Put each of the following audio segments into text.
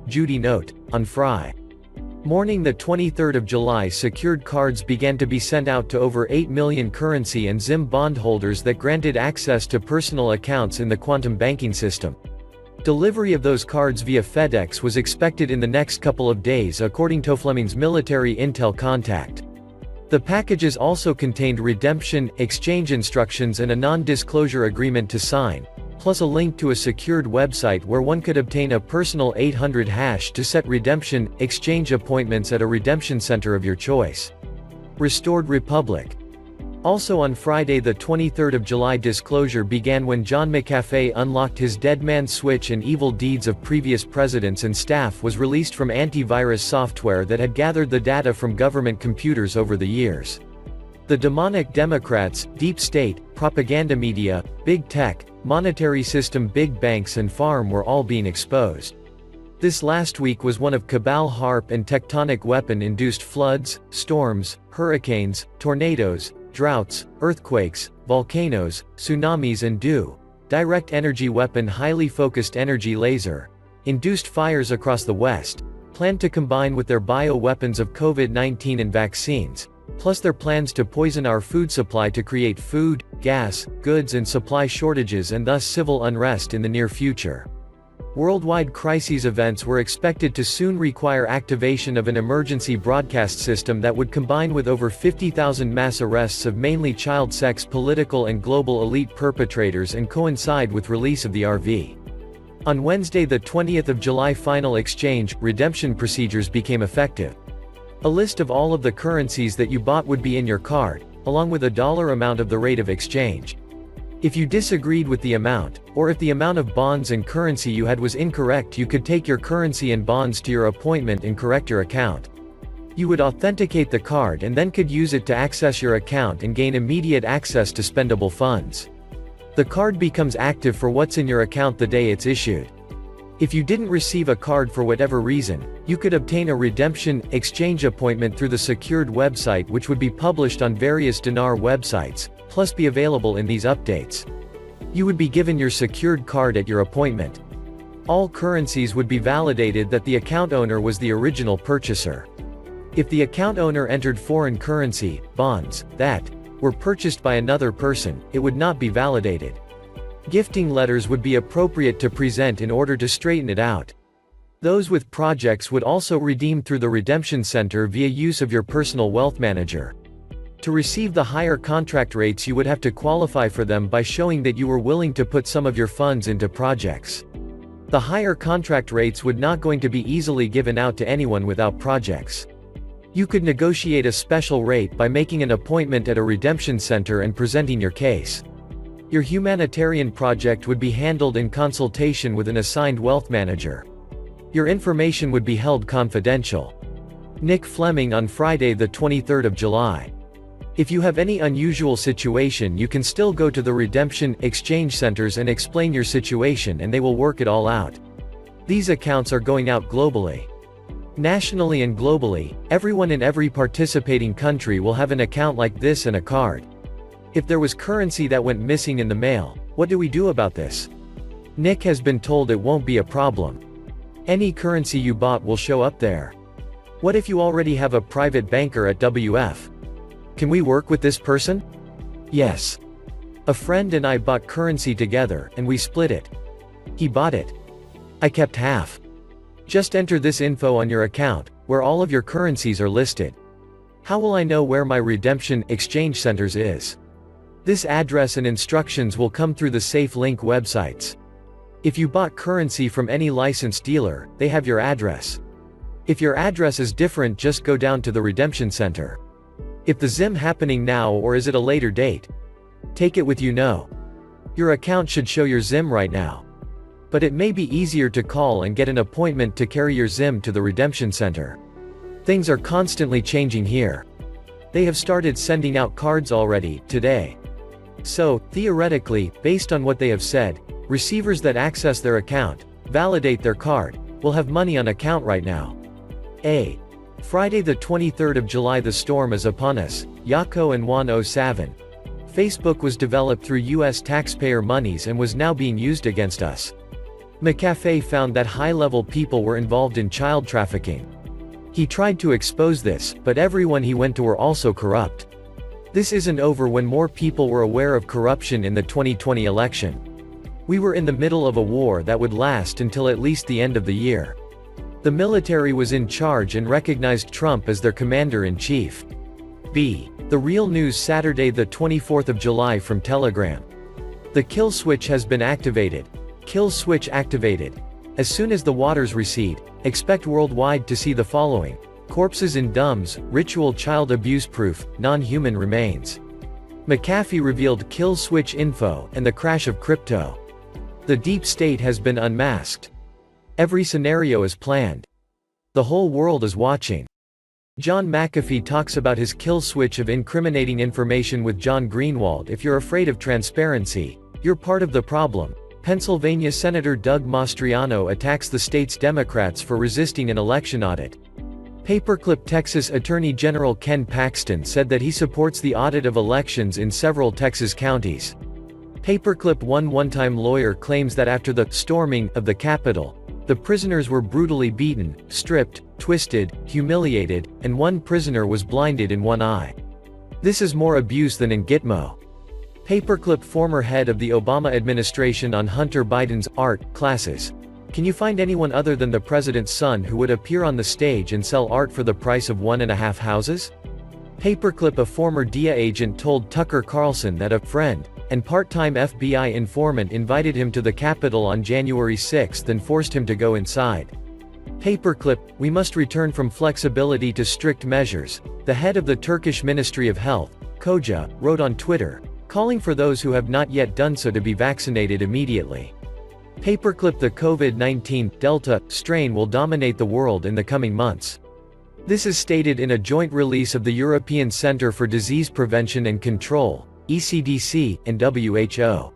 Judy note, on Friday morning the 23rd of July secured cards began to be sent out to over 8 million currency and ZIM bondholders that granted access to personal accounts in the quantum banking system. Delivery of those cards via FedEx was expected in the next couple of days according to Fleming's military intel contact. The packages also contained redemption, exchange instructions and a non-disclosure agreement to sign, plus a link to a secured website where one could obtain a personal 800 hash to set redemption, exchange appointments at a redemption center of your choice. Restored Republic. Also on Friday the 23rd of July disclosure began when John McAfee unlocked his dead man switch and evil deeds of previous presidents and staff was released from antivirus software that had gathered the data from government computers over the years. The demonic Democrats, deep state, propaganda media, big tech, monetary system big banks and farm were all being exposed. This last week was one of cabal HARP and tectonic weapon-induced floods, storms, hurricanes, tornadoes, droughts, earthquakes, volcanoes, tsunamis and direct energy weapon highly focused energy laser induced fires across the West, planned to combine with their bioweapons of COVID-19 and vaccines, plus their plans to poison our food supply to create food, gas, goods and supply shortages and thus civil unrest in the near future. Worldwide crises events were expected to soon require activation of an emergency broadcast system that would combine with over 50,000 mass arrests of mainly child sex political and global elite perpetrators and coincide with release of the RV. On Wednesday the 20th of July final exchange, redemption procedures became effective. A list of all of the currencies that you bought would be in your card, along with a dollar amount of the rate of exchange. If you disagreed with the amount, or if the amount of bonds and currency you had was incorrect, you could take your currency and bonds to your appointment and correct your account. You would authenticate the card and then could use it to access your account and gain immediate access to spendable funds. The card becomes active for what's in your account the day it's issued. If you didn't receive a card for whatever reason, you could obtain a redemption, exchange appointment through the secured website which would be published on various dinar websites, plus be available in these updates. You would be given your secured card at your appointment. All currencies would be validated that the account owner was the original purchaser. If the account owner entered foreign currency, bonds, that were purchased by another person, it would not be validated. Gifting letters would be appropriate to present in order to straighten it out. Those with projects would also redeem through the redemption center via use of your personal wealth manager. To receive the higher contract rates you would have to qualify for them by showing that you were willing to put some of your funds into projects. The higher contract rates would not going to be easily given out to anyone without projects. You could negotiate a special rate by making an appointment at a redemption center and presenting your case. Your humanitarian project would be handled in consultation with an assigned wealth manager. Your information would be held confidential. Nick Fleming on Friday the 23rd of July. If you have any unusual situation you can still go to the redemption, exchange centers and explain your situation and they will work it all out. These accounts are going out globally. Nationally and globally, everyone in every participating country will have an account like this and a card. If there was currency that went missing in the mail, what do we do about this? Nick has been told it won't be a problem. Any currency you bought will show up there. What if you already have a private banker at WF? Can we work with this person? Yes. A friend and I bought currency together, and we split it. He bought it. I kept half. Just enter this info on your account, where all of your currencies are listed. How will I know where my redemption, exchange centers is? This address and instructions will come through the SafeLink websites. If you bought currency from any licensed dealer, they have your address. If your address is different, just go down to the redemption center. If the ZIM happening now or is it a later date? Take it with you know. Your account should show your ZIM right now. But it may be easier to call and get an appointment to carry your ZIM to the redemption center. Things are constantly changing here. They have started sending out cards already, today. So, theoretically, based on what they have said, receivers that access their account, validate their card, will have money on account right now. Friday the 23rd of July. The storm is upon us, Yako and 107. Facebook was developed through US taxpayer monies and was now being used against us. McAfee found that high-level people were involved in child trafficking. He tried to expose this, but everyone he went to were also corrupt. This isn't over when more people were aware of corruption in the 2020 election. We were in the middle of a war that would last until at least the end of the year. The military was in charge and recognized Trump as their commander-in-chief. B. The Real News Saturday the 24th of July from Telegram. The kill switch has been activated. Kill switch activated. As soon as the waters recede, expect worldwide to see the following: corpses in dumbs, ritual child abuse proof, non-human remains. McAfee revealed kill switch info and the crash of crypto. The deep state has been unmasked. Every scenario is planned. The whole world is watching. John McAfee talks about his kill switch of incriminating information with John Greenwald. If you're afraid of transparency, you're part of the problem. Pennsylvania Senator Doug Mastriano attacks the state's Democrats for resisting an election audit. Paperclip. Texas Attorney General Ken Paxton said that he supports the audit of elections in several Texas counties. Paperclip. One one-time lawyer claims that after the storming of the Capitol, the prisoners were brutally beaten, stripped, twisted, humiliated, and one prisoner was blinded in one eye. This is more abuse than in Gitmo. Paperclip. Former head of the Obama administration on Hunter Biden's art classes. Can you find anyone other than the president's son who would appear on the stage and sell art for the price of 1.5 houses? Paperclip. A former DIA agent told Tucker Carlson that a friend and part-time FBI informant invited him to the Capitol on January 6 and forced him to go inside. Paperclip. We must return from flexibility to strict measures, the head of the Turkish Ministry of Health, Koja, wrote on Twitter, calling for those who have not yet done so to be vaccinated immediately. Paperclip. The COVID-19 Delta strain will dominate the world in the coming months. This is stated in a joint release of the European Centre for Disease Prevention and Control, ECDC, and WHO.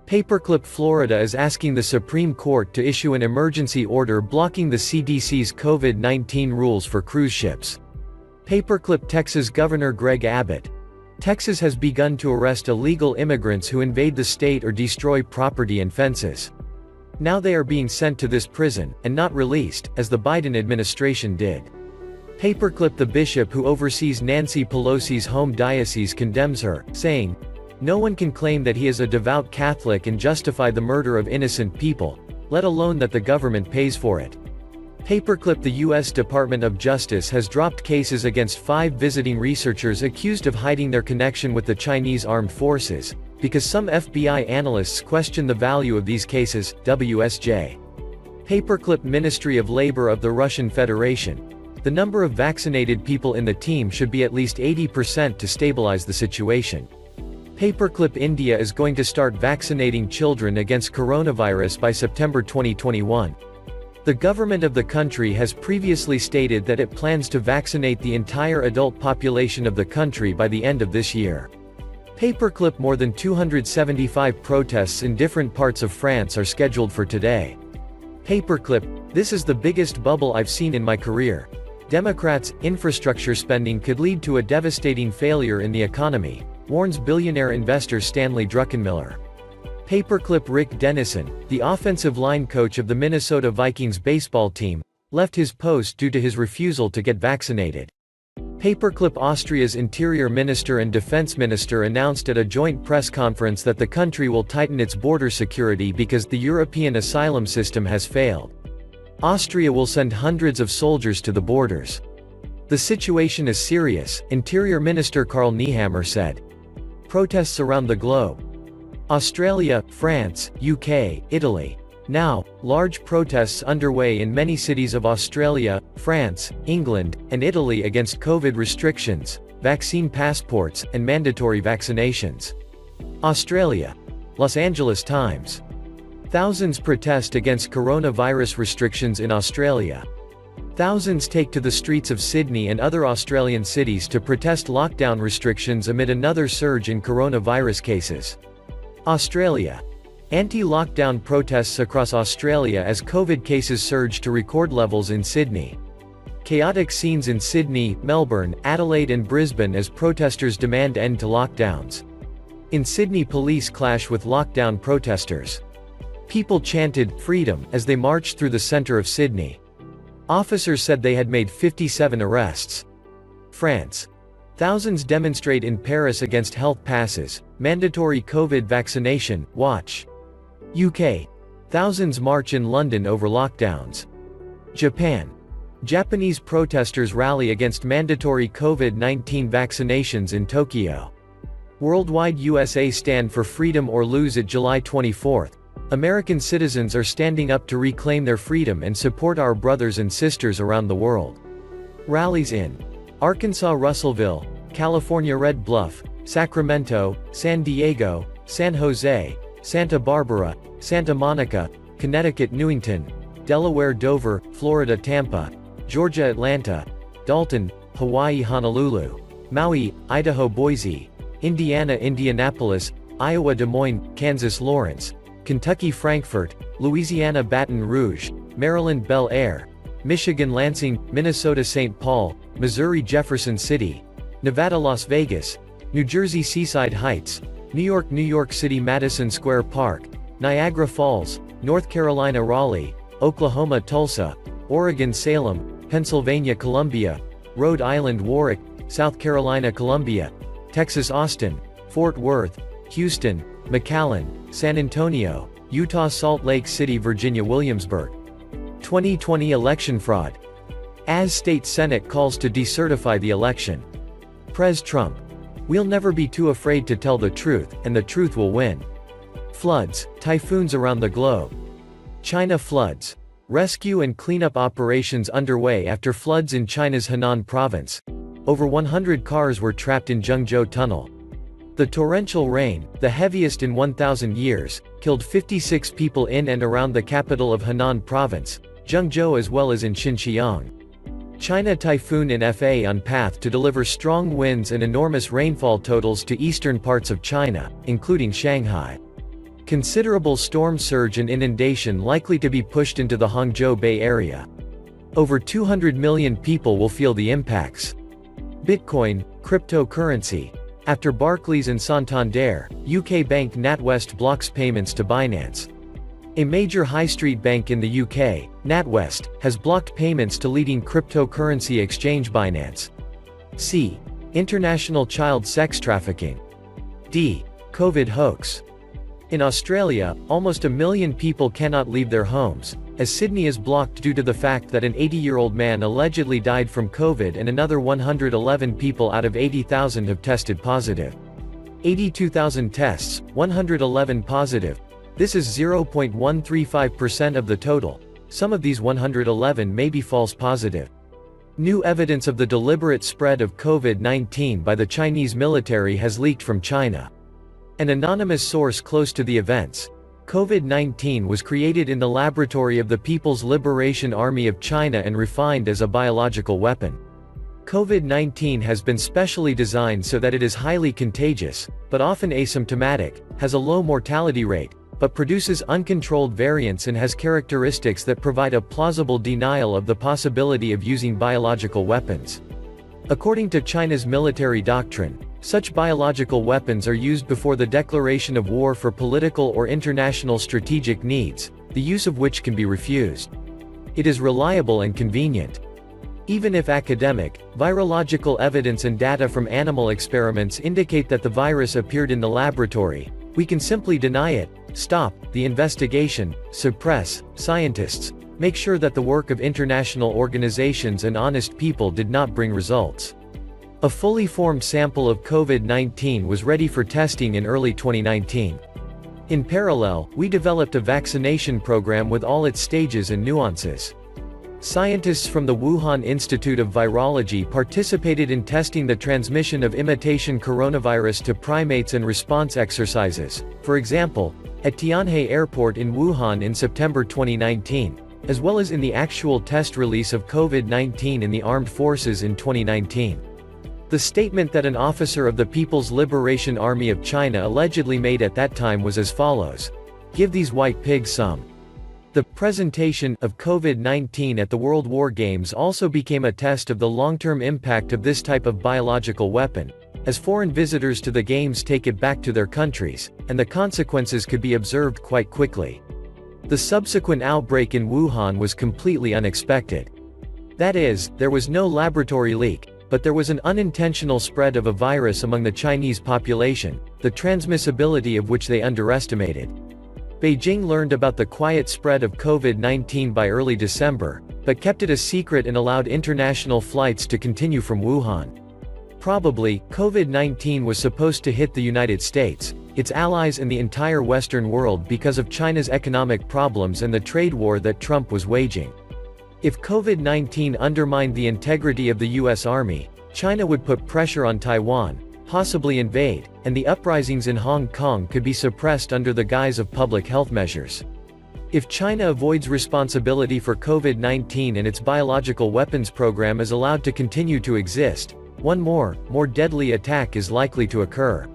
Paperclip. Florida is asking the Supreme Court to issue an emergency order blocking the CDC's COVID-19 rules for cruise ships. Paperclip. Texas Governor Greg Abbott. Texas has begun to arrest illegal immigrants who invade the state or destroy property and fences. Now they are being sent to this prison, and not released, as the Biden administration did. Paperclip. The bishop who oversees Nancy Pelosi's home diocese condemns her, saying, "No one can claim that he is a devout Catholic and justify the murder of innocent people, let alone that the government pays for it." Paperclip. The U.S. Department of Justice has dropped cases against 5 visiting researchers accused of hiding their connection with the Chinese armed forces, because some FBI analysts question the value of these cases. WSJ. Paperclip. Ministry of Labor of the Russian Federation. The number of vaccinated people in the team should be at least 80% to stabilize the situation. Paperclip. India is going to start vaccinating children against coronavirus by September 2021. The government of the country has previously stated that it plans to vaccinate the entire adult population of the country by the end of this year. Paperclip. More than 275 protests in different parts of France are scheduled for today. Paperclip. This is the biggest bubble I've seen in my career. Democrats' infrastructure spending could lead to a devastating failure in the economy, warns billionaire investor Stanley Druckenmiller. Paperclip. Rick Dennison, the offensive line coach of the Minnesota Vikings baseball team, left his post due to his refusal to get vaccinated. Paperclip. Austria's interior minister and defense minister announced at a joint press conference that the country will tighten its border security because the European asylum system has failed. Austria will send hundreds of soldiers to the borders. The situation is serious, Interior Minister Karl Nehammer said. Protests around the globe. Australia, France, UK, Italy. Now, large protests underway in many cities of Australia, France, England, and Italy against COVID restrictions, vaccine passports, and mandatory vaccinations. Australia. Los Angeles Times. Thousands protest against coronavirus restrictions in Australia. Thousands take to the streets of Sydney and other Australian cities to protest lockdown restrictions amid another surge in coronavirus cases. Australia. Anti-lockdown protests across Australia as COVID cases surge to record levels in Sydney. Chaotic scenes in Sydney, Melbourne, Adelaide and Brisbane as protesters demand end to lockdowns. In Sydney, police clash with lockdown protesters. People chanted, "Freedom," as they marched through the center of Sydney. Officers said they had made 57 arrests. France. Thousands demonstrate in Paris against health passes, mandatory COVID vaccination, watch. UK. Thousands march in London over lockdowns. Japan. Japanese protesters rally against mandatory COVID-19 vaccinations in Tokyo. Worldwide USA stand for freedom or lose it July 24. American citizens are standing up to reclaim their freedom and support our brothers and sisters around the world. Rallies in Arkansas, Russellville, California, Red Bluff, Sacramento, San Diego, San Jose, Santa Barbara, Santa Monica, Connecticut, Newington, Delaware, Dover, Florida, Tampa, Georgia, Atlanta, Dalton, Hawaii, Honolulu, Maui, Idaho, Boise, Indiana, Indianapolis, Iowa, Des Moines, Kansas, Lawrence, Kentucky, Frankfort, Louisiana, Baton Rouge, Maryland, Bel Air, Michigan, Lansing, Minnesota, St. Paul, Missouri, Jefferson City, Nevada, Las Vegas, New Jersey, Seaside Heights, New York City, Madison Square Park, Niagara Falls, North Carolina, Raleigh, Oklahoma, Tulsa, Oregon, Salem, Pennsylvania, Columbia, Rhode Island, Warwick, South Carolina, Columbia, Texas, Austin, Fort Worth, Houston, McAllen, San Antonio, Utah, Salt Lake City, Virginia, Williamsburg. 2020 election fraud. As State Senate calls to decertify the election. Pres Trump. We'll never be too afraid to tell the truth, and the truth will win. Floods, typhoons around the globe. China floods. Rescue and cleanup operations underway after floods in China's Henan province. Over 100 cars were trapped in Zhengzhou Tunnel. The torrential rain, the heaviest in 1,000 years, killed 56 people in and around the capital of Henan province, Zhengzhou, as well as in Xinjiang. China typhoon in FA on path to deliver strong winds and enormous rainfall totals to eastern parts of China, including Shanghai. Considerable storm surge and inundation likely to be pushed into the Hangzhou Bay Area. Over 200 million people will feel the impacts. Bitcoin, cryptocurrency. After Barclays and Santander, UK bank NatWest blocks payments to Binance. A major high street bank in the UK, NatWest, has blocked payments to leading cryptocurrency exchange Binance. C. International child sex trafficking. D. COVID hoax. In Australia, almost 1 million people cannot leave their homes, as Sydney is blocked due to the fact that an 80-year-old man allegedly died from COVID and another 111 people out of 80,000 have tested positive. 82,000 tests, 111 positive. This is 0.135% of the total. Some of these 111 may be false positive. New evidence of the deliberate spread of COVID-19 by the Chinese military has leaked from China. An anonymous source close to the events. COVID-19 was created in the laboratory of the People's Liberation Army of China and refined as a biological weapon. COVID-19 has been specially designed so that it is highly contagious, but often asymptomatic, has a low mortality rate, but produces uncontrolled variants and has characteristics that provide a plausible denial of the possibility of using biological weapons. According to China's military doctrine, such biological weapons are used before the declaration of war for political or international strategic needs, the use of which can be refused. It is reliable and convenient. Even if academic, virological evidence and data from animal experiments indicate that the virus appeared in the laboratory, we can simply deny it, stop the investigation, suppress scientists, make sure that the work of international organizations and honest people did not bring results. A fully formed sample of COVID-19 was ready for testing in early 2019. In parallel, we developed a vaccination program with all its stages and nuances. Scientists from the Wuhan Institute of Virology participated in testing the transmission of imitation coronavirus to primates and response exercises, for example, at Tianhe Airport in Wuhan in September 2019, as well as in the actual test release of COVID-19 in the armed forces in 2019. The statement that an officer of the People's Liberation Army of China allegedly made at that time was as follows: "Give these white pigs some." The presentation of COVID-19 at the World War Games also became a test of the long-term impact of this type of biological weapon, as foreign visitors to the Games take it back to their countries, and the consequences could be observed quite quickly. The subsequent outbreak in Wuhan was completely unexpected. That is, there was no laboratory leak, but there was an unintentional spread of a virus among the Chinese population, the transmissibility of which they underestimated. Beijing learned about the quiet spread of COVID-19 by early December, but kept it a secret and allowed international flights to continue from Wuhan. Probably, COVID-19 was supposed to hit the United States, its allies and the entire Western world because of China's economic problems and the trade war that Trump was waging. If COVID-19 undermined the integrity of the U.S. Army, China would put pressure on Taiwan, possibly invade, and the uprisings in Hong Kong could be suppressed under the guise of public health measures. If China avoids responsibility for COVID-19 and its biological weapons program is allowed to continue to exist, one more deadly attack is likely to occur.